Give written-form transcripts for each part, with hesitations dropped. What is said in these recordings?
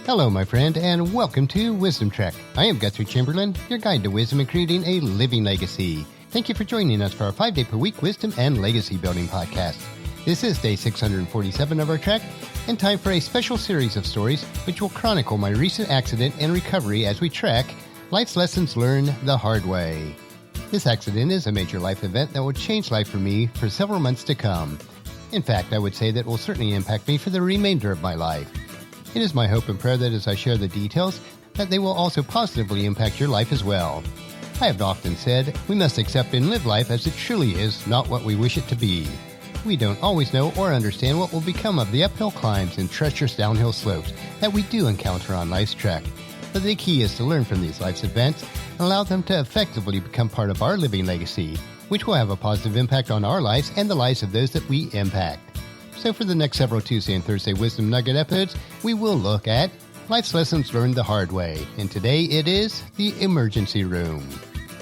Hello, my friend, and welcome to Wisdom Trek. I am Guthrie Chamberlain, your guide to wisdom and creating a living legacy. Thank you for joining us for our 5-day-per-week wisdom and legacy building podcast. This is day 647 of our trek, and time for a special series of stories which will chronicle my recent accident and recovery as we trek life's lessons learned the hard way. This accident is a major life event that will change life for me for several months to come. In fact, I would say that it will certainly impact me for the remainder of my life. It is my hope and prayer that as I share the details, that they will also positively impact your life as well. I have often said, we must accept and live life as it truly is, not what we wish it to be. We don't always know or understand what will become of the uphill climbs and treacherous downhill slopes that we do encounter on life's trek. But the key is to learn from these life's events and allow them to effectively become part of our living legacy, which will have a positive impact on our lives and the lives of those that we impact. So for the next several Tuesday and Thursday Wisdom Nugget episodes, we will look at life's lessons learned the hard way. And today it is the emergency room.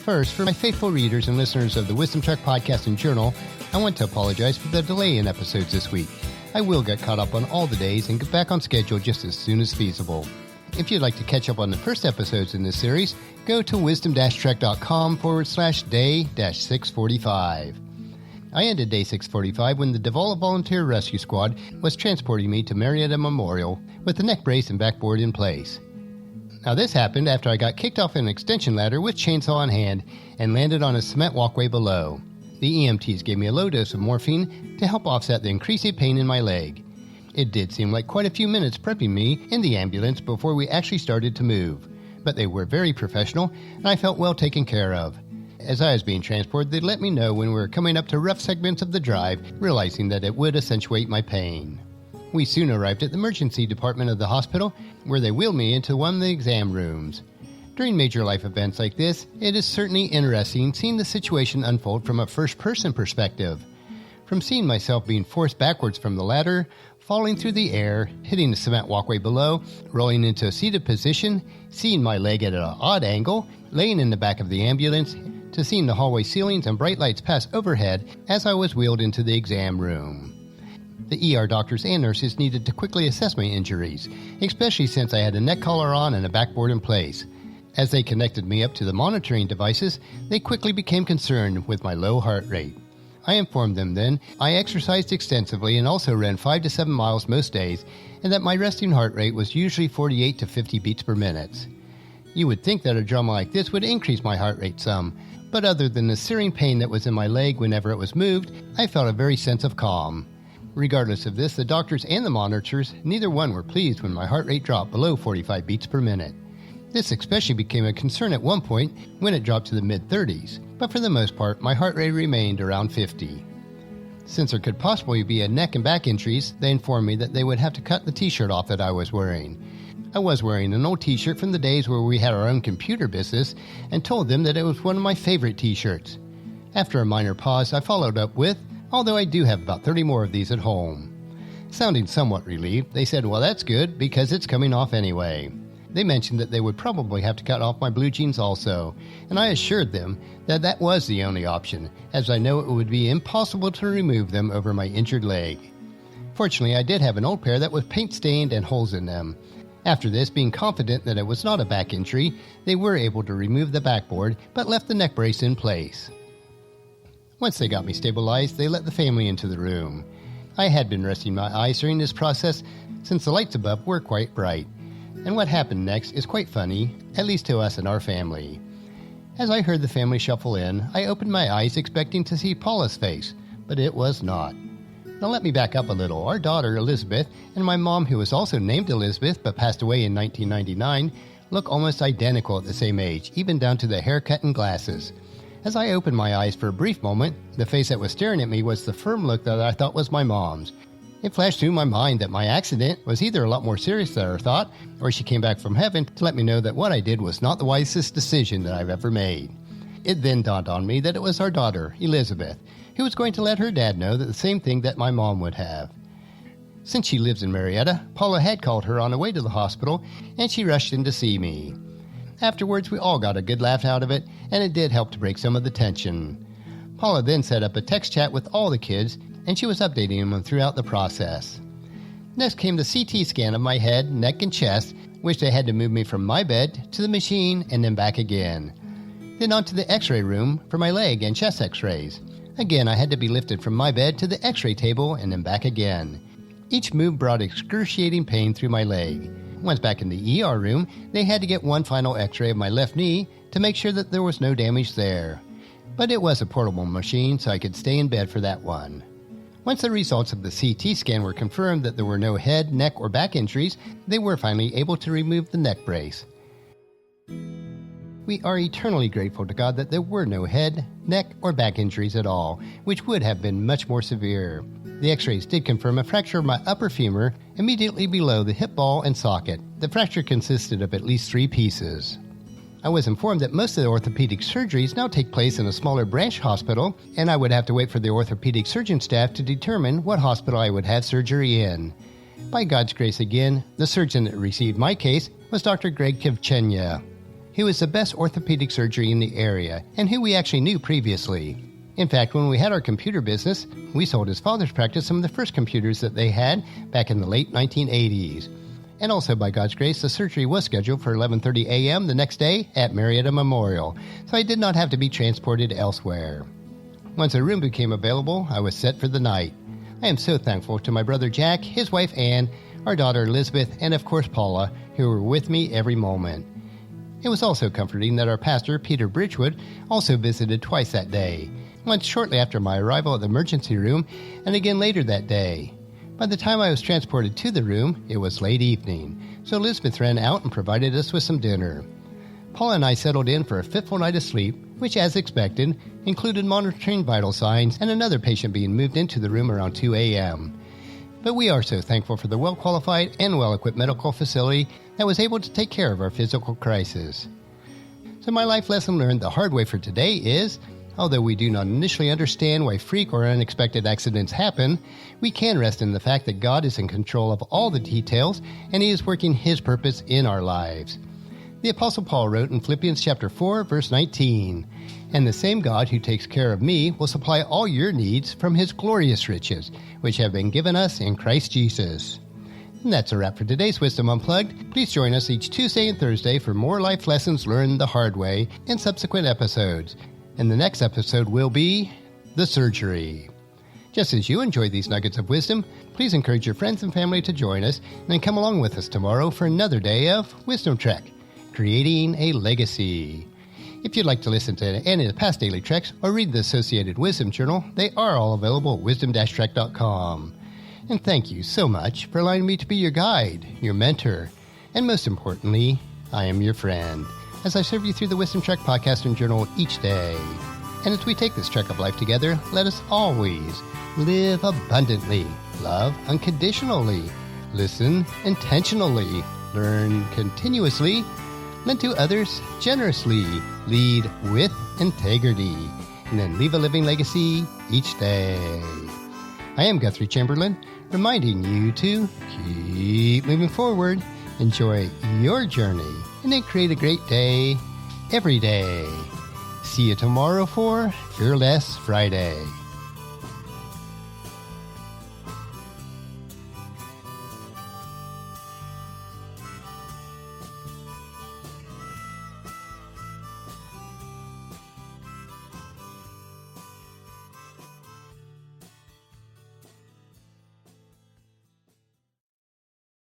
First, for my faithful readers and listeners of the Wisdom Trek podcast and journal, I want to apologize for the delay in episodes this week. I will get caught up on all the days and get back on schedule just as soon as feasible. If you'd like to catch up on the first episodes in this series, go to wisdom-trek.com/day-645. I ended day 645 when the Devolve Volunteer Rescue Squad was transporting me to Marietta Memorial with the neck brace and backboard in place. Now this happened after I got kicked off an extension ladder with chainsaw in hand and landed on a cement walkway below. The EMTs gave me a low dose of morphine to help offset the increasing pain in my leg. It did seem like quite a few minutes prepping me in the ambulance before we actually started to move, but they were very professional and I felt well taken care of. As I was being transported, they let me know when we were coming up to rough segments of the drive, realizing that it would accentuate my pain. We soon arrived at the emergency department of the hospital, where they wheeled me into one of the exam rooms. During major life events like this, it is certainly interesting seeing the situation unfold from a first-person perspective. From seeing myself being forced backwards from the ladder, falling through the air, hitting the cement walkway below, rolling into a seated position, seeing my leg at an odd angle, laying in the back of the ambulance, to seeing the hallway ceilings and bright lights pass overhead as I was wheeled into the exam room. The ER doctors and nurses needed to quickly assess my injuries, especially since I had a neck collar on and a backboard in place. As they connected me up to the monitoring devices, they quickly became concerned with my low heart rate. I informed them then I exercised extensively and also ran 5 to 7 miles most days, and that my resting heart rate was usually 48 to 50 beats per minute. You would think that a drama like this would increase my heart rate some, but other than the searing pain that was in my leg whenever it was moved, I felt a very sense of calm. Regardless of this, the doctors and the monitors, neither one were pleased when my heart rate dropped below 45 beats per minute. This especially became a concern at one point when it dropped to the mid-30s, but for the most part, my heart rate remained around 50. Since there could possibly be a neck and back injuries, they informed me that they would have to cut the t-shirt off that I was wearing. I was wearing an old t-shirt from the days where we had our own computer business and told them that it was one of my favorite t-shirts. After a minor pause, I followed up with, although I do have about 30 more of these at home. Sounding somewhat relieved, they said, well, that's good because it's coming off anyway. They mentioned that they would probably have to cut off my blue jeans also, and I assured them that that was the only option, as I know it would be impossible to remove them over my injured leg. Fortunately, I did have an old pair that was paint-stained and holes in them. After this, being confident that it was not a back injury, they were able to remove the backboard, but left the neck brace in place. Once they got me stabilized, they let the family into the room. I had been resting my eyes during this process, since the lights above were quite bright. And what happened next is quite funny, at least to us and our family. As I heard the family shuffle in, I opened my eyes expecting to see Paula's face, but it was not. Now let me back up a little. Our daughter, Elizabeth, and my mom, who was also named Elizabeth but passed away in 1999, look almost identical at the same age, even down to the haircut and glasses. As I opened my eyes for a brief moment, the face that was staring at me was the firm look that I thought was my mom's. It flashed through my mind that my accident was either a lot more serious than I thought, or she came back from heaven to let me know that what I did was not the wisest decision that I've ever made. It then dawned on me that it was our daughter, Elizabeth, who was going to let her dad know that the same thing that my mom would have. Since she lives in Marietta, Paula had called her on the way to the hospital, and she rushed in to see me. Afterwards, we all got a good laugh out of it, and it did help to break some of the tension. Paula then set up a text chat with all the kids, and she was updating them throughout the process. Next came the CT scan of my head, neck, and chest, which they had to move me from my bed to the machine and then back again. Then on to the x-ray room for my leg and chest x-rays. Again, I had to be lifted from my bed to the x-ray table and then back again. Each move brought excruciating pain through my leg. Once back in the ER room, they had to get one final x-ray of my left knee to make sure that there was no damage there. But it was a portable machine, so I could stay in bed for that one. Once the results of the CT scan were confirmed that there were no head, neck, or back injuries, they were finally able to remove the neck brace. We are eternally grateful to God that there were no head, neck, or back injuries at all, which would have been much more severe. The x-rays did confirm a fracture of my upper femur immediately below the hip ball and socket. The fracture consisted of at least 3 pieces. I was informed that most of the orthopedic surgeries now take place in a smaller branch hospital, and I would have to wait for the orthopedic surgeon staff to determine what hospital I would have surgery in. By God's grace again, the surgeon that received my case was Dr. Greg Kivchenya. He was the best orthopedic surgery in the area, and who we actually knew previously. In fact, when we had our computer business, we sold his father's practice some of the first computers that they had back in the late 1980s. And also, by God's grace, the surgery was scheduled for 11:30 a.m. the next day at Marietta Memorial, so I did not have to be transported elsewhere. Once a room became available, I was set for the night. I am so thankful to my brother Jack, his wife Ann, our daughter Elizabeth, and of course Paula, who were with me every moment. It was also comforting that our pastor, Peter Bridgewood, also visited twice that day, once shortly after my arrival at the emergency room, and again later that day. By the time I was transported to the room, it was late evening, so Elizabeth ran out and provided us with some dinner. Paula and I settled in for a fitful night of sleep, which, as expected, included monitoring vital signs and another patient being moved into the room around 2 a.m. But we are so thankful for the well-qualified and well-equipped medical facility that was able to take care of our physical crisis. So my life lesson learned the hard way for today is, although we do not initially understand why freak or unexpected accidents happen, we can rest in the fact that God is in control of all the details and He is working His purpose in our lives. The Apostle Paul wrote in Philippians chapter 4, verse 19, "And the same God who takes care of me will supply all your needs from His glorious riches, which have been given us in Christ Jesus." And that's a wrap for today's Wisdom Unplugged. Please join us each Tuesday and Thursday for more life lessons learned the hard way in subsequent episodes. And the next episode will be The Surgery. Just as you enjoy these nuggets of wisdom, please encourage your friends and family to join us and then come along with us tomorrow for another day of Wisdom Trek, Creating a Legacy. If you'd like to listen to any of the past daily treks or read the associated Wisdom Journal, they are all available at wisdom-trek.com. And thank you so much for allowing me to be your guide, your mentor, and most importantly, I am your friend, as I serve you through the Wisdom Trek podcast and journal each day. And as we take this trek of life together, let us always live abundantly, love unconditionally, listen intentionally, learn continuously, lend to others generously, lead with integrity, and then leave a living legacy each day. I am Guthrie Chamberlain, reminding you to keep moving forward, enjoy your journey, and then create a great day every day. See you tomorrow for Fearless Friday.